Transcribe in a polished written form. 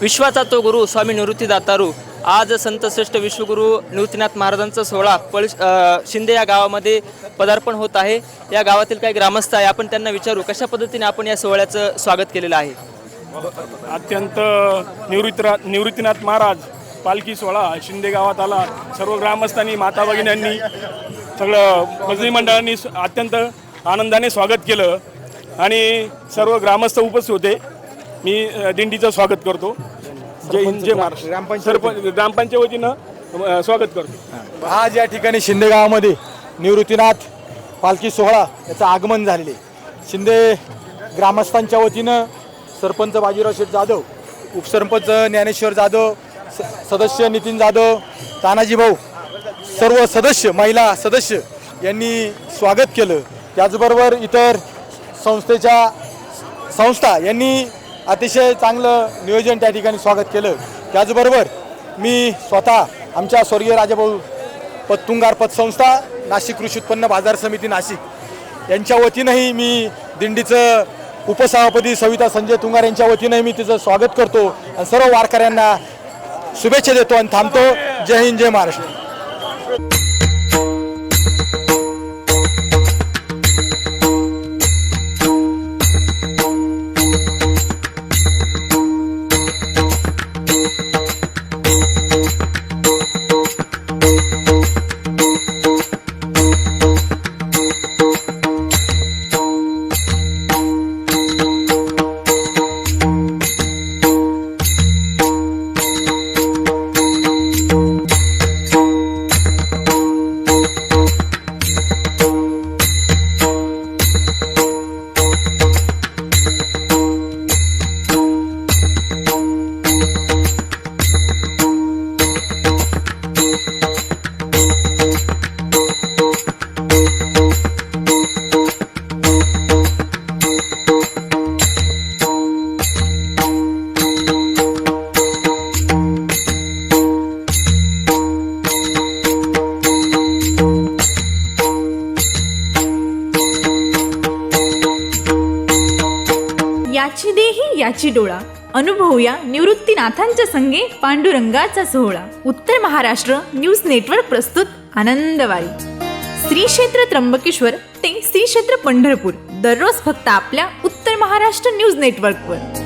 विश्वाचा तो गुरु स्वामी निवृत्तीदातारू आज संतश्रेष्ठ विश्वगुरू निवृत्तीनाथ महाराजांचा सोहळा शिंदे या गावामध्ये पदार्पण होत आहे। या गावातील काही ग्रामस्थ आहे, आपण त्यांना विचारू कशा पद्धतीने आपण या सोहळ्याचं स्वागत केलेलं आहे। अत्यंत निवृत्तीनाथ महाराज पालखी सोहळा शिंदे गावात आला। सर्व ग्रामस्थांनी माता भगिन्यांनी सगळं भजनी मंडळांनी अत्यंत आनंदाने स्वागत केलं आणि सर्व ग्रामस्थ उपस्थित होते। मी दिंडीचं स्वागत करतो। जय हिंद जय महाराष्ट्र। ग्रामपंचायत वतीनं स्वागत करतो। आज या ठिकाणी शिंदे गावामध्ये निवृत्तीनाथ पालखी सोहळा याचं आगमन झालेले। शिंदे ग्रामस्थांच्या वतीनं सरपंच बाजीराव शेठ जाधव, उपसरपंच ज्ञानेश्वर जाधव, सदस्य नितीन जाधव, तानाजी भाऊ, सर्व सदस्य महिला सदस्य यांनी स्वागत केलं। त्याचबरोबर इतर संस्था यांनी अतिशय चांगलं नियोजन त्या ठिकाणी स्वागत केलं। त्याचबरोबर मी स्वतः आमच्या स्वर्गीय राजाभाऊ पतुंगार पतसंस्था नाशिक कृषी उत्पन्न बाजार समिती नाशिक यांच्या वतीनंही मी दिंडीचं उपसभापती सविता संजय तुंगार यांच्या वतीनंही मी तिचं स्वागत करतो आणि सर्व वारकऱ्यांना शुभेच्छा देतो आणि थांबतो। जय हिंद जय महाराष्ट्र। याची देही याची डोळा, अनुभवूया निवृत्तीनाथांच्या संगे पांडुरंगाचा सोहळा। उत्तर महाराष्ट्र न्यूज नेटवर्क प्रस्तुत आनंदवारी। श्री क्षेत्र त्र्यंबकेश्वर ते श्री क्षेत्र पंढरपूर, दररोज फक्त आपल्या उत्तर महाराष्ट्र न्यूज नेटवर्कवर।